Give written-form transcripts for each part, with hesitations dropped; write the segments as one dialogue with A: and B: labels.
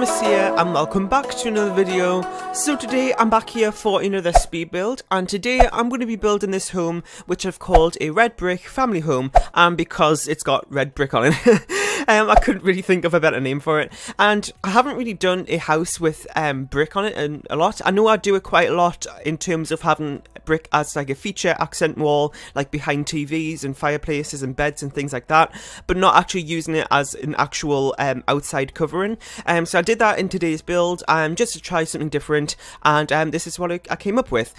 A: Thomas here and welcome back to another video. So today I'm back here for another speed build, and today I'm going to be building this home which I've called a Redbrick family home, and because it's got red brick on it I couldn't really think of a better name for it. And I haven't really done a house with brick on it a lot. I know I do it quite a lot in terms of having brick as like a feature accent wall, like behind TVs and fireplaces and beds and things like that, but not actually using it as an actual outside covering. So I did that in today's build just to try something different, and this is what I came up with.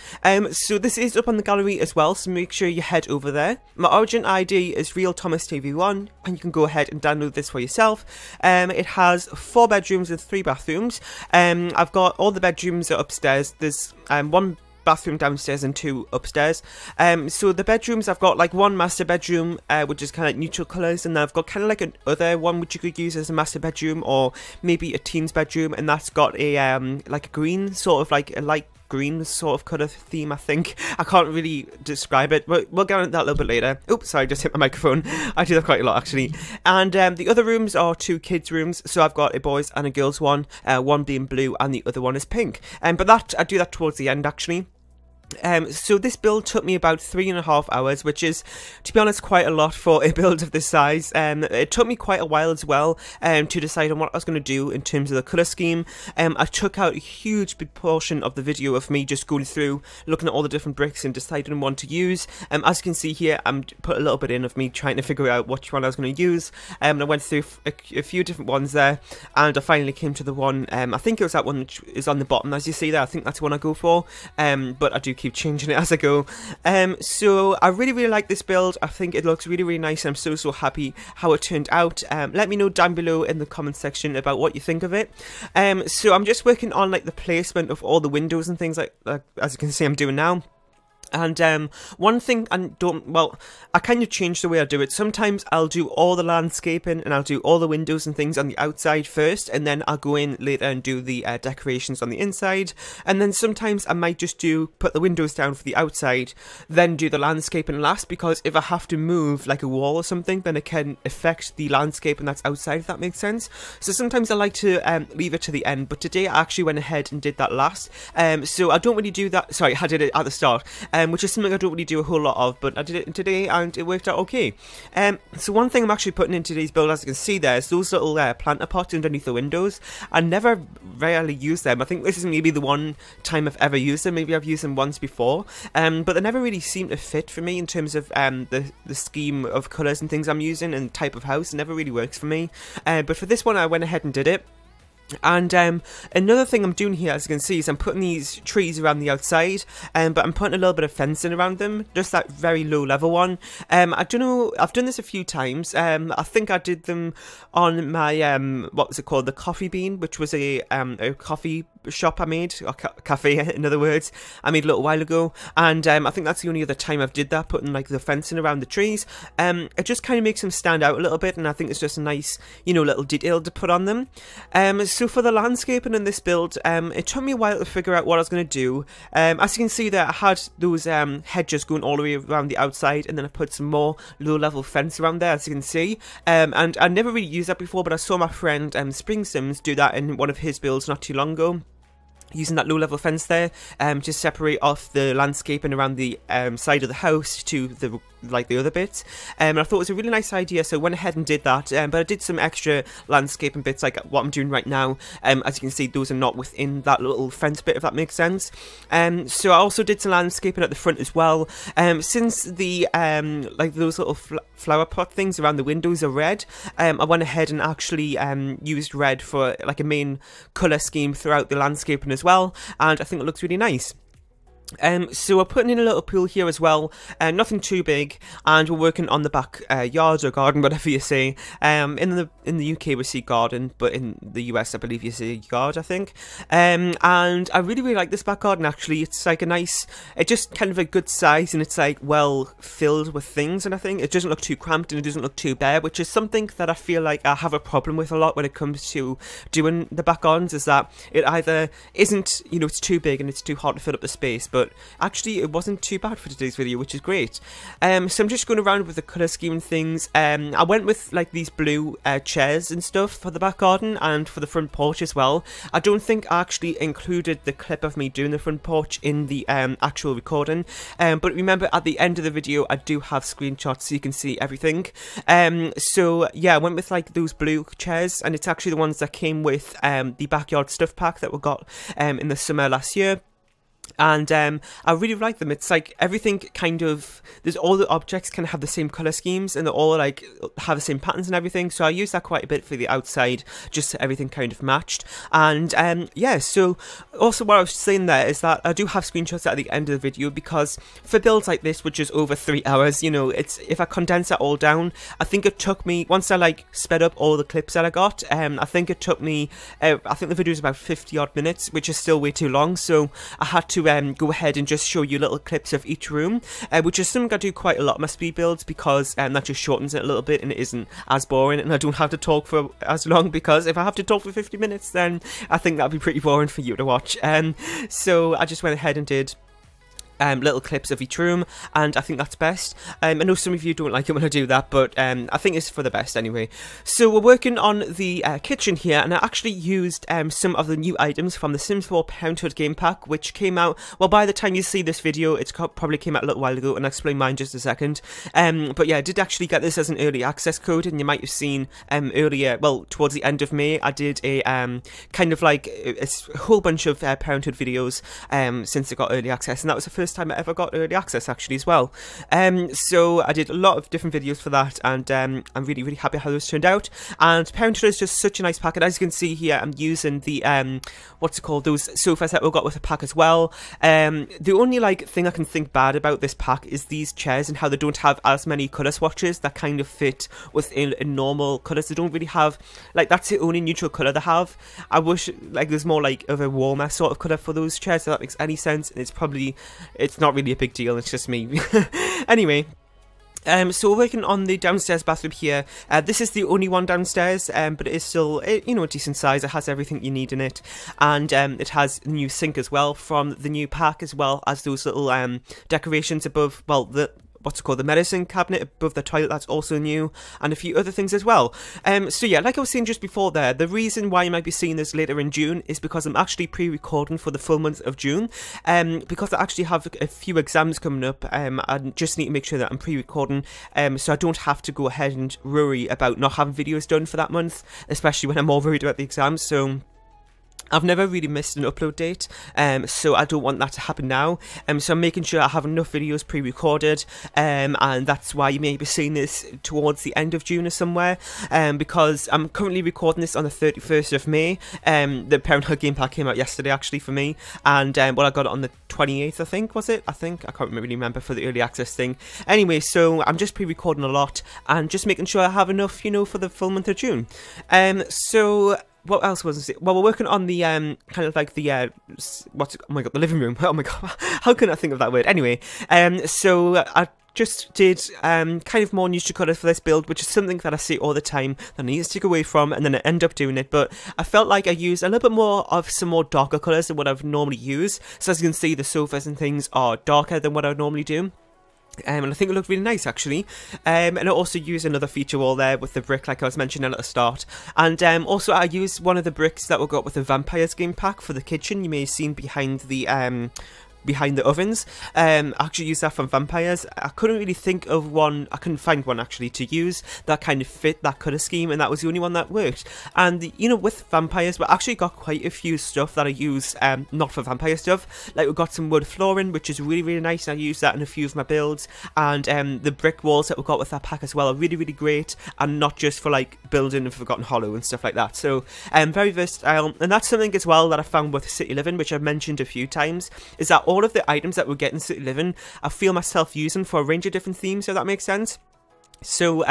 A: So this is up on the gallery as well, so make sure you head over there. My origin ID is RealThomasTV1, and you can go ahead and download this for yourself. It has 4 bedrooms and 3 bathrooms. I've got all the bedrooms are upstairs. There's one bathroom downstairs and 2 upstairs. So the bedrooms, I've got like one master bedroom which is kind of like neutral colours, and then I've got kind of like another one which you could use as a master bedroom or maybe a teen's bedroom, and that's got a like a green, sort of like a light green sort of colour theme, I think. I can't really describe it, but we'll get into that a little bit later. Oops, sorry, I just hit my microphone. I do that quite a lot actually. And the other rooms are 2 kids' rooms, so I've got a boys and a girls one, one being blue and the other one is pink. But that I do that towards the end actually. So this build took me about 3.5 hours, which is, to be honest, quite a lot for a build of this size. It took me quite a while as well to decide on what I was going to do in terms of the colour scheme. I took out a huge big portion of the video of me just going through, looking at all the different bricks and deciding what to use. As you can see here, I'm put a little bit in of me trying to figure out which one I was going to use. I went through a few different ones there, and I finally came to the one, I think it was that one which is on the bottom as you see there. I think that's the one I go for, but I do keep changing it as I go. So I really like this build. I think it looks really nice. I'm so happy how it turned out. Let me know down below in the comment section about what you think of it. So I'm just working on like the placement of all the windows and things like as you can see I'm doing now. And one thing I kind of change the way I do it. Sometimes I'll do all the landscaping and I'll do all the windows and things on the outside first, and then I'll go in later and do the decorations on the inside. And then sometimes I might just put the windows down for the outside, then do the landscaping last, because if I have to move like a wall or something, then it can affect the landscaping that's outside, if that makes sense. So sometimes I like to leave it to the end, but today I actually went ahead and did that last. So I don't really do that. Sorry, I did it at the start. Which is something I don't really do a whole lot of, but I did it today and it worked out okay. So one thing I'm actually putting in today's build, as you can see there, is those little planter pots underneath the windows. I never rarely use them. I think this is maybe the one time I've ever used them. Maybe I've used them once before, but they never really seem to fit for me in terms of the scheme of colours and things I'm using and type of house. It never really works for me, but for this one I went ahead and did it. And another thing I'm doing here, as you can see, is I'm putting these trees around the outside, but I'm putting a little bit of fencing around them, just that very low level one. I don't know, I've done this a few times. I think I did them on my what was it called, the Coffee Bean, which was a coffee shop I made, or cafe in other words, I made a little while ago, and I think that's the only other time I've did that, putting like the fencing around the trees. It just kind of makes them stand out a little bit, and I think it's just a nice, you know, little detail to put on them. So for the landscaping in this build, it took me a while to figure out what I was going to do. As you can see there, I had those hedges going all the way around the outside, and then I put some more low level fence around there, as you can see. And I never really used that before, but I saw my friend Spring Sims do that in one of his builds not too long ago, using that low level fence there to separate off the landscaping around the side of the house to the other bits. And I thought it was a really nice idea, so I went ahead and did that. But I did some extra landscaping bits like what I'm doing right now. As you can see, those are not within that little fence bit, if that makes sense. So I also did some landscaping at the front as well. Since the like those little flower pot things around the windows are red, I went ahead and actually used red for like a main colour scheme throughout the landscaping as well, and I think it looks really nice. So we're putting in a little pool here as well, nothing too big, and we're working on the back yard or garden, whatever you say. In the UK we see garden, but in the US I believe you say yard, I think. And I really like this back garden actually. It's like a nice, it's just kind of a good size, and it's like well filled with things, and I think it doesn't look too cramped and it doesn't look too bare, which is something that I feel like I have a problem with a lot when it comes to doing the back gardens, is that it either isn't, you know, it's too big and it's too hard to fill up the space, but actually it wasn't too bad for today's video, which is great. So I'm just going around with the colour scheme and things. I went with like these blue chairs and stuff for the back garden and for the front porch as well. I don't think I actually included the clip of me doing the front porch in the actual recording, but remember at the end of the video I do have screenshots so you can see everything. So yeah, I went with like those blue chairs, and it's actually the ones that came with the backyard stuff pack that we got in the summer last year. And I really like them. It's like everything kind of, there's all the objects kind of have the same colour schemes, and they all like have the same patterns and everything, so I use that quite a bit for the outside, just so everything kind of matched. And yeah, so also what I was saying there is that I do have screenshots at the end of the video, because for builds like this, which is over 3 hours, you know, it's, if I condense that all down, I think it took me, once I like sped up all the clips that I got, I think it took me, I think the video is about 50 odd minutes, which is still way too long, so I had to go ahead and just show you little clips of each room, which is something I do quite a lot in my speed builds, because that just shortens it a little bit and it isn't as boring, and I don't have to talk for as long, because if I have to talk for 50 minutes then I think that'd be pretty boring for you to watch. So I just went ahead and did little clips of each room, and I think that's best. I know some of you don't like it when I do that, but I think it's for the best anyway. So we're working on the kitchen here, and I actually used some of the new items from the Sims 4 Parenthood game pack, which came out, well, by the time you see this video, it's probably came out a little while ago, and I'll explain mine just a second. But yeah, I did actually get this as an early access code, and you might have seen earlier, well, towards the end of May, I did a kind of like a whole bunch of Parenthood videos since I got early access, and that was the first time I ever got early access actually as well. So I did a lot of different videos for that, and I'm really, really happy how those turned out. And Parenthood is just such a nice pack, and as you can see here, I'm using the what's it called, those sofas that we got with the pack as well. The only like thing I can think bad about this pack is these chairs and how they don't have as many colour swatches that kind of fit within a normal colours. They don't really have, like, that's the only neutral colour they have. I wish like there's more like of a warmer sort of colour for those chairs, if that makes any sense. And it's not really a big deal, it's just me. Anyway, so we're working on the downstairs bathroom here. This is the only one downstairs, but it is still, you know, a decent size. It has everything you need in it, and it has a new sink as well from the new pack, as well as those little decorations above, well, the what's it called, the medicine cabinet above the toilet, that's also new, and a few other things as well. So yeah, like I was saying just before there, the reason why you might be seeing this later in June is because I'm actually pre-recording for the full month of June, because I actually have a few exams coming up. I just need to make sure that I'm pre-recording, so I don't have to go ahead and worry about not having videos done for that month, especially when I'm more worried about the exams. So I've never really missed an upload date, so I don't want that to happen now. So I'm making sure I have enough videos pre-recorded, and that's why you may be seeing this towards the end of June or somewhere, because I'm currently recording this on the 31st of May. The Parenthood game pack came out yesterday actually for me, and well, I got it on the 28th, I think, was it? I can't really remember for the early access thing. Anyway, so I'm just pre-recording a lot and just making sure I have enough, you know, for the full month of June. So what else was it? Well, we're working on the kind of like the oh my god, the living room. Oh my god, how can I think of that word? Anyway, so I just did kind of more neutral colours for this build, which is something that I see all the time that I need to stick away from, and then I end up doing it. But I felt like I used a little bit more of some more darker colours than what I've normally used. So as you can see, the sofas and things are darker than what I would normally do. And I think it looked really nice actually, and I also used another feature wall there with the brick like I was mentioning at the start, and also I used one of the bricks that we got with the Vampires game pack for the kitchen. You may have seen behind the ovens. I actually used that from Vampires. I couldn't really think of one, I couldn't find one actually to use that kind of fit that colour scheme, and that was the only one that worked. And you know, with Vampires, we actually got quite a few stuff that I use not for Vampire stuff. Like we got some wood flooring, which is really, really nice, and I use that in a few of my builds. And the brick walls that we got with that pack as well are really, really great, and not just for like building Forgotten Hollow and stuff like that. So very versatile. And that's something as well that I found with City Living, which I've mentioned a few times, is that all of the items that we get in City Living, I feel myself using for a range of different themes, if that makes sense. So,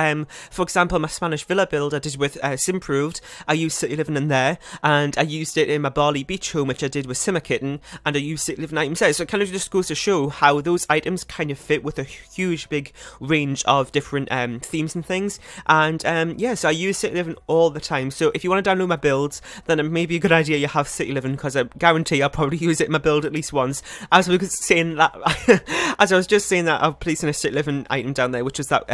A: for example, my Spanish villa build I did with Simproved, I used City Living in there, and I used it in my Bali beach home, which I did with Simmer Kitten, and I used City Living items there. So it kind of just goes to show how those items kind of fit with a huge, big range of different themes and things. And yeah, so I use City Living all the time. So if you want to download my builds, then it may be a good idea you have City Living, because I guarantee I'll probably use it in my build at least once. As I was saying that, as I was just saying that, I'm placing a City Living item down there, which is that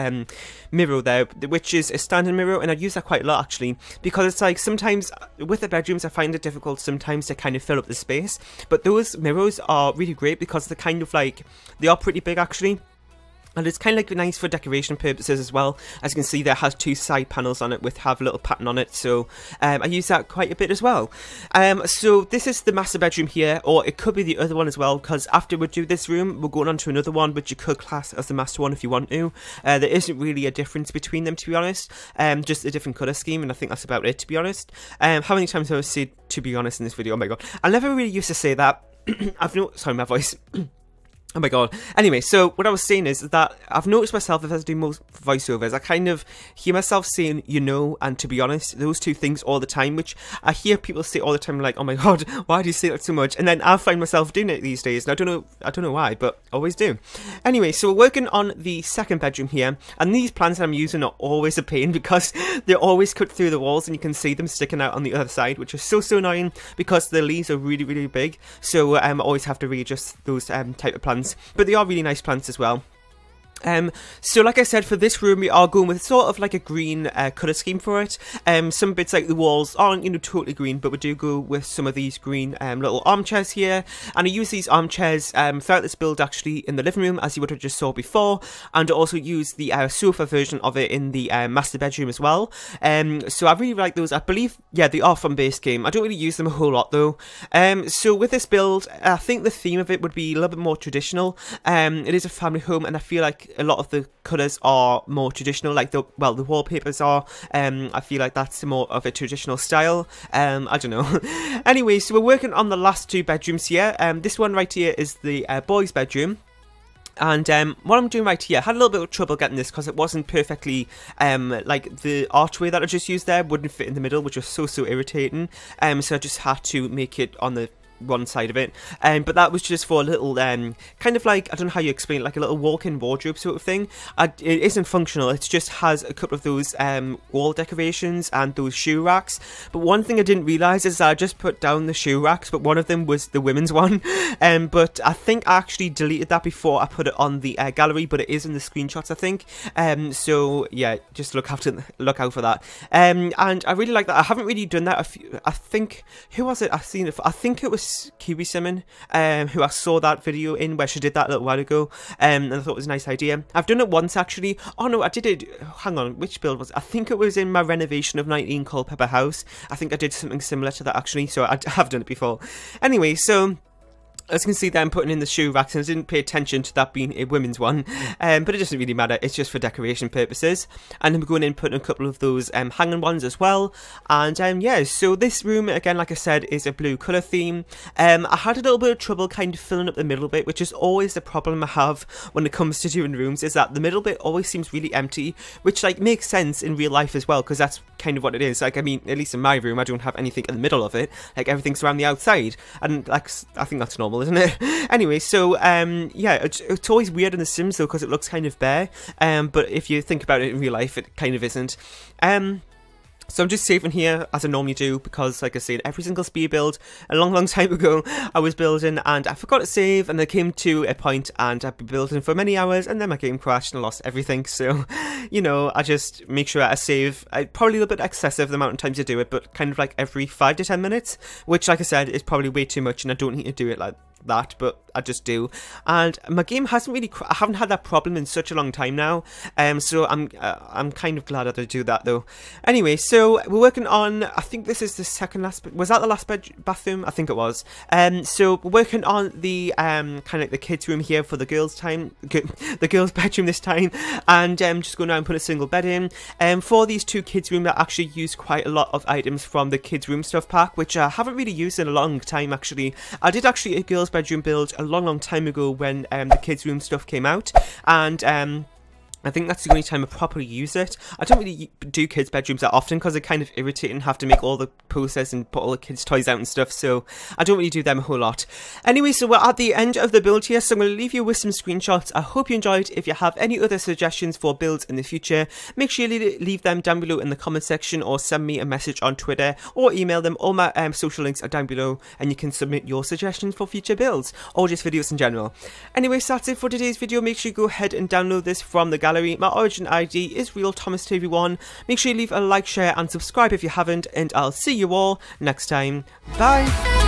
A: mirror there, which is a standing mirror, and I use that quite a lot actually, because it's like sometimes with the bedrooms I find it difficult sometimes to kind of fill up the space, but those mirrors are really great because they're kind of like, they are pretty big actually. And it's kind of like nice for decoration purposes as well. As you can see, there has two side panels on it with have a little pattern on it, so I use that quite a bit as well. So this is the master bedroom here, or it could be the other one as well, because after we do this room, we're going on to another one, which you could class as the master one if you want to. There isn't really a difference between them, to be honest, just a different colour scheme, and I think that's about it, to be honest. How many times have I said "to be honest" in this video? Oh my god, I never really used to say that. Sorry, my voice. Oh my god. Anyway, so what I was saying is that I've noticed myself, if I do most voiceovers, I kind of hear myself saying, you know, and to be honest, those two things all the time, which I hear people say all the time, like, oh my god, why do you say that so much? And then I find myself doing it these days, and I don't know why, but I always do. Anyway, so we're working on the second bedroom here, and these plans that I'm using are always a pain because they're always cut through the walls, and you can see them sticking out on the other side, which is so annoying because the leaves are really, really big, so I always have to readjust those type of plans. But they are really nice plants as well. So like I said, for this room we are going with sort of like a green colour scheme for it. Some bits like the walls aren't, you know, totally green, but we do go with some of these green little armchairs here, and I use these armchairs throughout this build actually in the living room, as you would have just saw before, and I also use the sofa version of it in the master bedroom as well. So I really like those. I believe, yeah, they are from base game. I don't really use them a whole lot though. So with this build, I think the theme of it would be a little bit more traditional. It is a family home, and I feel like a lot of the colours are more traditional, like the wallpapers are. I feel like that's more of a traditional style. I don't know. Anyway, so we're working on the last two bedrooms here. This one right here is the boys' bedroom. And what I'm doing right here, I had a little bit of trouble getting this because it wasn't perfectly, like the archway that I just used there wouldn't fit in the middle, which was so irritating. So I just had to make it on the one side of it, but that was just for a little kind of like, I don't know how you explain it, like a little walk-in wardrobe sort of thing. It isn't functional, it just has a couple of those wall decorations and those shoe racks. But one thing I didn't realise is that I just put down the shoe racks, but one of them was the women's one, but I think I actually deleted that before I put it on the gallery, but it is in the screenshots I think. So yeah, just look out for that. And I really like that. I haven't really done that. I think, who was it? I think it was Kiwi Simon, who I saw that video in where she did that a little while ago, and I thought it was a nice idea. I've done it once actually. Oh no, I did it, hang on, which build was it? I think it was in my renovation of 19 Culpeper House. I think I did something similar to that actually, so I have done it before. Anyway, so as you can see there, I'm putting in the shoe racks, and I didn't pay attention to that being a women's one, but it doesn't really matter, it's just for decoration purposes. And then we're going in putting a couple of those hanging ones as well. And yeah, so this room, again, like I said, is a blue colour theme. I had a little bit of trouble kind of filling up the middle bit, which is always the problem I have when it comes to doing rooms, is that the middle bit always seems really empty, which like makes sense in real life as well, because that's kind of what it is. Like, I mean, at least in my room, I don't have anything in the middle of it, like everything's around the outside, and like, I think that's normal, isn't it? Anyway, so yeah, it's always weird in The Sims though, because it looks kind of bare, but if you think about it in real life, it kind of isn't. So I'm just saving here as I normally do, because like I said, every single speed build a long time ago I was building and I forgot to save, and I came to a point and I've been building for many hours and then my game crashed and I lost everything. So, you know, I just make sure I save. Probably a little bit excessive the amount of times I do it, but kind of like every 5 to 10 minutes, which like I said is probably way too much and I don't need to do it like that, but I just do. And my game hasn't really, I haven't had that problem in such a long time now, so I'm kind of glad that I do that though. Anyway, so we're working on, I think this is the second last, was that the last bathroom? I think it was. So we're working on the kind of like the kids room here for the girls' time, the girls' bedroom this time, and just going down and put a single bed in. For these two kids' room, I actually use quite a lot of items from the kids' room stuff pack, which I haven't really used in a long time actually. I did actually a girls' bedroom build a long time ago when the kids room stuff came out, and I think that's the only time I properly use it. I don't really do kids' bedrooms that often because they're kind of irritating, have to make all the posters and put all the kids' toys out and stuff, so I don't really do them a whole lot. Anyway, so we're at the end of the build here, so I'm going to leave you with some screenshots. I hope you enjoyed. If you have any other suggestions for builds in the future, make sure you leave them down below in the comment section, or send me a message on Twitter, or email them. All my social links are down below, and you can submit your suggestions for future builds, or just videos in general. Anyway, so that's it for today's video. Make sure you go ahead and download this from the gallery. My origin ID is RealThomasTV1. Make sure you leave a like, share and subscribe if you haven't, and I'll see you all next time. Bye!